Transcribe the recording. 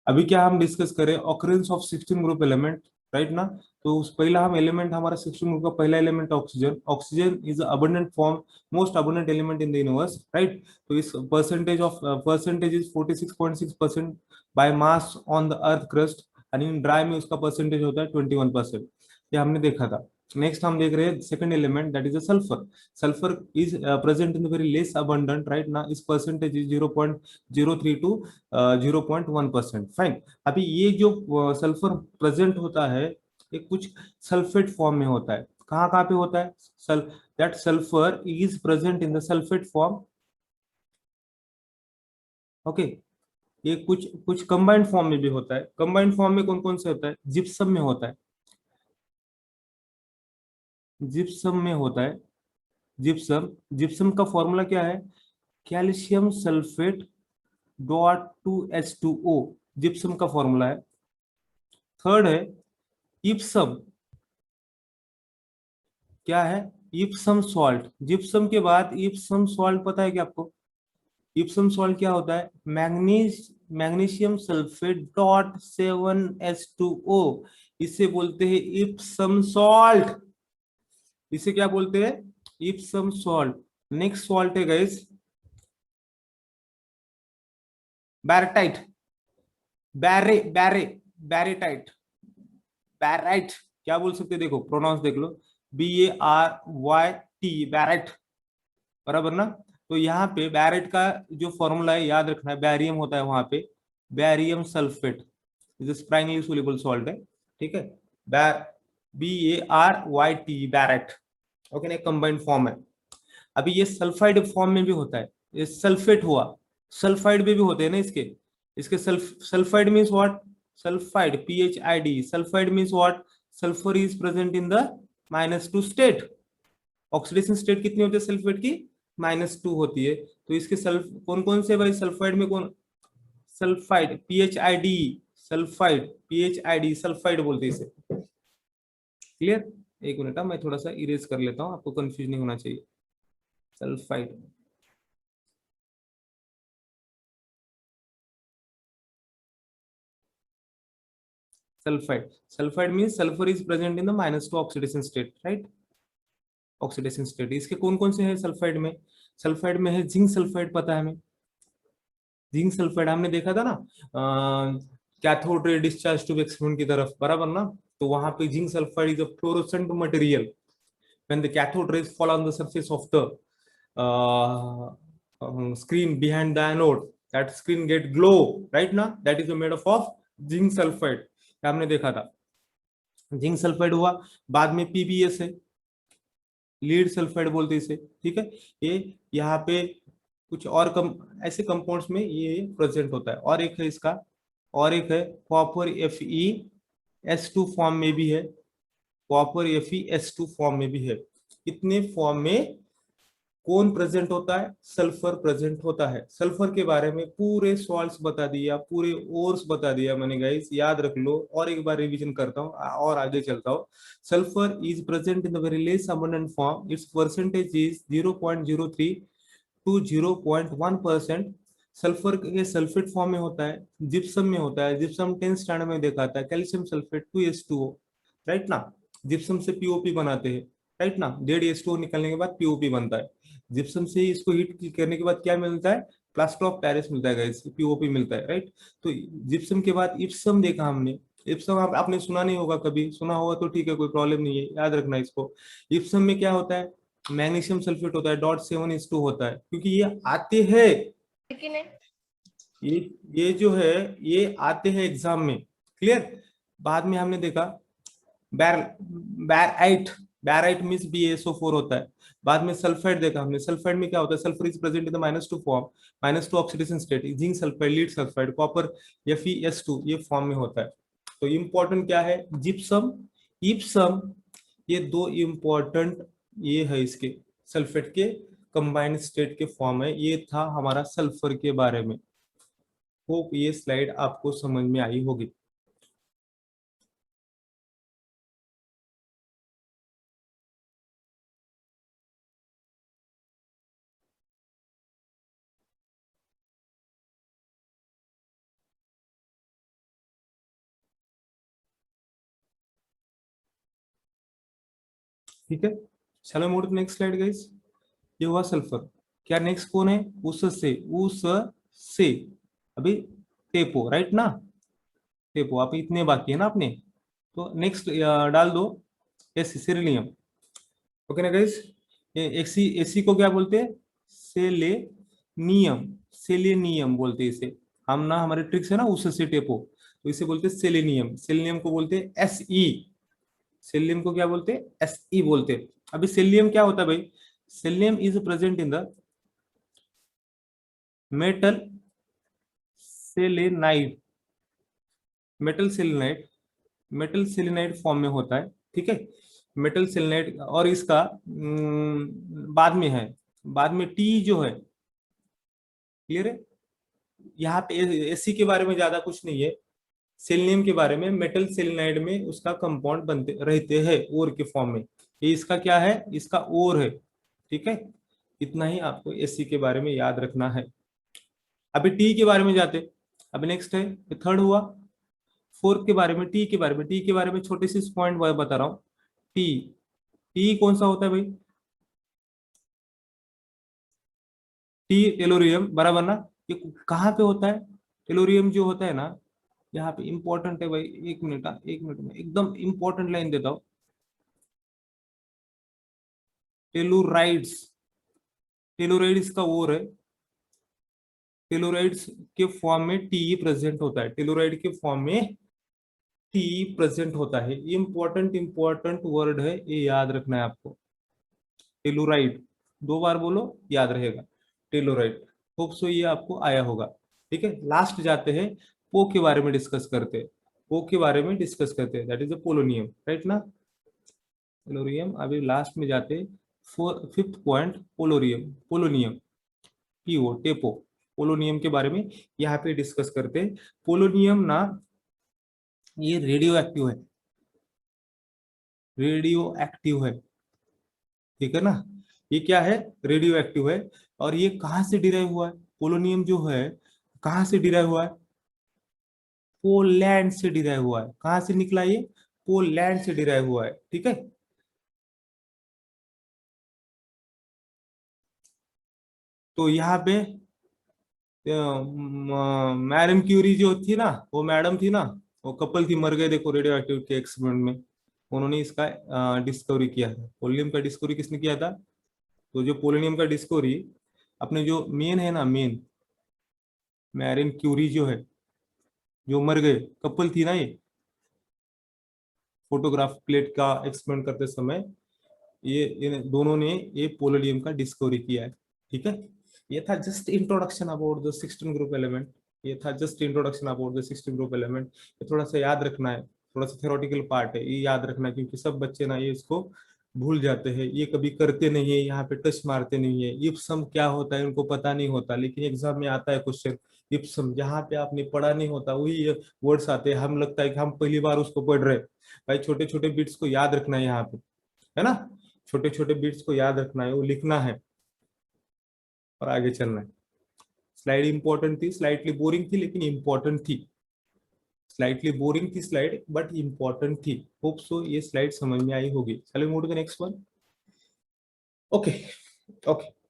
अभी क्या हम डिस्कस करें, occurrence of 16 group element, right ना। तो पहला हम एलिमेंट, हमारा 16 ग्रुप का पहला element oxygen. Oxygen is abundant form, most abundant element in the universe, right. तो इस percentage is 46.6% by mass on the earth crust, और इन ड्राई में उसका परसेंटेज होता है 21%। ये हमने देखा था। नेक्स्ट हम देख रहे हैं second element, that is a sulphur. sulfur is present in the very less abundant, right now its percentage is 0.03 to 0.1%, fine. अभी ये जो सल्फर प्रेजेंट होता है, ये कुछ सल्फेट फॉर्म में होता है। कहाँ कहाँ पे होता है? सल that sulphur is present in the sulphate form, okay. ये कुछ कुछ कंबाइंड फॉर्म में भी होता है। कंबाइंड फॉर्म में कौन कौन से होता है? जिप्सम में होता है, जिप्सम में होता है। जिप्सम, जिप्सम का फॉर्मूला क्या है? Calcium sulphate dot to H2O, gypsum का फॉर्मूला है। थर्ड है इप्सम, क्या है? Epsom salt. जिप्सम के बाद इप्सम सॉल्ट, पता है क्या आपको? इप्सम सॉल्ट क्या होता है? मैग्नीशियम सल्फेट डॉट 7H2O, इसे बोलते हैं इप्सम सॉल्ट। इसे क्या बोलते हैं? Epsom salt. नेक्स्ट सॉल्ट है गाइस बैरटाइट, बैरे बैरे बैरेटाइट, बैराइट, क्या बोल सकते हैं? देखो प्रोनाउंस देख लो, BARYT, बैरेट, बराबर ना। तो यहाँ पे बैरेट का जो फॉर्मूला है याद रखना है, बैरियम होता है वहां पे, barium sulphate is sparingly soluble salt है, ठीक है। बैर BARYT, बैरेट, ओके ना, कंबाइंड फॉर्म है। अभी ये सल्फाइड फॉर्म में भी होता है, ये सल्फेट हुआ, सल्फाइड में भी होते हैं ना इसके। इसके sulphide means what? Sulphide, PHID, sulphide means what? Sulphur is present in the -2 state. Oxidation state कितनी होती है सल्फेट की? -2 होती है। तो इसके सल्फ कौन कौन से भाई सल्फाइड में? कौन? Sulphide, PHID, sulphide, PHID, sulphide बोलते हैं इसे। क्लियर? एक मिनट, मैं थोड़ा सा इरेज कर लेता हूँ, आपको कंफ्यूज नहीं होना चाहिए। Sulphide, sulphide, sulphide means sulphur is present in the -2 oxidation state, right. Oxidation state इसके कौन कौन से हैं सल्फाइड में? सल्फाइड में है जिंक सल्फाइड, पता है हमें। जिंक सल्फाइड हमने देखा था ना, cathode ray discharge tube experiment की तरफ, बराबर ना। तो वहां पे zinc sulphide is a fluorescent material, when the cathode rays fall on the surface of the screen behind the anode, that screen get glow, right ना, that is made up of zinc sulphide, हमने देखा था। Zinc sulphide हुआ, बाद में PbS है, lead sulphide बोलते हैं इसे, ठीक है। ये यहाँ पे कुछ और कम ऐसे कंपाउंड्स में ये प्रेजेंट होता है। और एक है इसका, और एक है कॉपर FeS2 फॉर्म में भी है, कॉपर FeS2 फॉर्म में भी है। इतने फॉर्म में कौन प्रेजेंट होता है? सल्फर प्रेजेंट होता है। सल्फर के बारे में पूरे सॉल्ट्स बता दिया, पूरे ओर्स बता दिया मैंने गाइस, याद रख लो। और एक बार रिवीजन करता हूँ और आगे चलता हूँ। Sulphur is present in the very less abundant form, its percentage is 0.03 to 0.1%। Sulphur के सल्फेट फॉर्म में होता है, जिप्सम में होता है, जिप्सम 10th स्टैंडर्ड में देखा था, कैल्शियम सल्फेट 2H2O, राइट ना। जिप्सम से POP बनाते हैं, राइट ना, डेढ़ H2O निकलने के बाद POP बनता है। जिप्सम से इसको हीट करने के बाद क्या मिलता है? प्लास्टर ऑफ पेरिस मिलता है, POP मिलता है, राइट। तो जिप्सम के बाद इप्सम देखा हमने। इप्सम आपने सुना नहीं होगा, कभी सुना होगा तो ठीक है, कोई प्रॉब्लम नहीं है, याद रखना इसको। इप्सम में क्या होता है? मैग्नीशियम सल्फेट होता है, .7H2 होता है, क्योंकि ये आते हैं, ये ये जो है ये आते हैं एग्जाम में, क्लियर। बाद में हमने देखा बैर बैराइट, बैराइट मीन्स BaSO4 होता है। बाद में सल्फाइड देखा हमने, सल्फाइड में क्या होता है? Sulphur is present in the -2 form, -2 oxidation state, zinc sulphide, lead sulphide, copper FeS2, ये फॉर्म में होता है। तो इंपॉर्टेंट क्या है? जिप्सम, इप्सम, ये दो इंपॉर्टेंट ये है इसके सल्फेट के कंबाइंड स्टेट के फॉर्म है। ये था हमारा सल्फर के बारे में। होप ये स्लाइड आपको समझ में आई होगी। ठीक है, चलो move to next slide guys. ये हुआ सल्फर। क्या नेक्स्ट कौन है? उस से अभी टेपो, राइट ना? टेपो आप इतने बाकी है ना अपने, तो नेक्स्ट डाल दो एस सिरिलियम। ओके ना गाइस? ये एसी एसी को क्या बोलते हैं? सेलेनियम। सेलेनियम बोलते हैं इसे हम ना, हमारे ट्रिक्स है ना उससे टेपो, तो इसे बोलते हैं सेलेनियम। सेलेनियम को बोलते हैं एसई। सेलियम को क्या बोलते हैं? एसई बोलते हैं। अभी सेलियम क्या होता है भाई? सेलियम is present in the metal selenide. Metal selenide, metal selenide form में होता है, ठीक है। मेटल सेलेनाइड, और इसका बाद में है, बाद में टी जो है, क्लियर है? यहाँ पे एसी के बारे में ज्यादा कुछ नहीं है, सेलेनियम के बारे में। मेटल सेलेनाइड में उसका कंपाउंड बनते रहते हैं ओर के फॉर्म में। ये इसका क्या है? इसका ओर है, ठीक है। इतना ही आपको एसी के बारे में याद रखना है। अभी टी के बारे में जाते, अभी नेक्स्ट है थर्ड हुआ। फोर्थ के बारे में, टी के बारे में, टी के बारे में छोटे से पॉइंट बता रहा हूँ। टी, टी कौन सा होता है भाई? टी टेलोरियम, बराबर ना? ये कहाँ पे होता है? टेलोरियम जो होता है ना, यहाँ पे इंपॉर्टेंट है भाई। एक मिनट, एक मिनट में एकदम इंपॉर्टेंट लाइन देता हूँ। टेलोराइड्स, टेलोराइड्स का ओर है। टेलोराइड्स के फॉर्म में टी प्रेजेंट होता है, टेलोराइड के फॉर्म में टी प्रेजेंट होता है। इंपॉर्टेंट इंपॉर्टेंट वर्ड है, ये याद रखना है आपको। टेलोराइड, दो बार बोलो, याद रहेगा। टेलोराइड, होप सो ये आपको आया होगा। ठीक है, लास्ट जाते हैं, पो के बारे में डिस्कस करते हैं। पो के बारे में डिस्कस करते हैं, that is the polonium, right ना? पोलोनियम अभी लास्ट में जाते। Four fifth point, polonium, polonium, PO टेपो। पोलोनियम के बारे में यहाँ पे डिस्कस करते हैं। पोलोनियम ना, ये रेडियो एक्टिव है, रेडियो एक्टिव है, ठीक है ना? ये क्या है? रेडियो एक्टिव है। और ये कहाँ से डिराइव हुआ है? पोलोनियम जो है कहाँ से डिराइव हुआ है? पोलैंड से डिराइव हुआ है। कहाँ से निकला ये? पोलैंड से डिराइव हुआ है, ठीक है। तो यहाँ पे मैडम क्यूरी जो थी ना, वो मैडम थी ना, वो कपल थी, मर गए देखो रेडियो एक्टिव के एक्सपेरिमेंट में। उन्होंने इसका डिस्कवरी किया था। पोलोनियम का डिस्कवरी किसने किया था? तो जो पोलोनियम का डिस्कवरी, अपने जो मेन है ना, मेन मैरिन क्यूरी जो है, जो मर गए, कपल थी ना ये, फोटोग्राफ प्लेट का एक्सपेरिमेंट करते समय ये इन दोनों ने ये पोलोनियम का डिस्कवरी किया है, ठीक है। ये था just introduction about the 16 group element. ये था just introduction about the 16 group element. ये थोड़ा सा याद रखना है, थोड़ा सा थ्योरेटिकल पार्ट है, ये याद रखना है, क्योंकि सब बच्चे ना ये इसको भूल जाते हैं, ये कभी करते नहीं है, यहाँ पे टच मारते नहीं है। इप्सम क्या होता है उनको पता नहीं होता, लेकिन एग्जाम में आता है क्वेश्चन। इप्सम जहाँ पे आपने पढ़ा नहीं होता वही वर्ड्स आते हैं, हम लगता है कि हम पहली बार उसको पढ़ रहे हैं। भाई छोटे छोटे बिट्स को याद रखना है यहाँ पे, है ना? छोटे छोटे बिट्स को याद रखना है, वो लिखना है और आगे चलना है। स्लाइड इंपॉर्टेंट थी, स्लाइटली बोरिंग थी लेकिन इंपॉर्टेंट थी। स्लाइटली बोरिंग थी स्लाइड, बट इंपॉर्टेंट थी। होप सो ये स्लाइड समझ में आई होगी। चलो move to the next one. Okay, okay.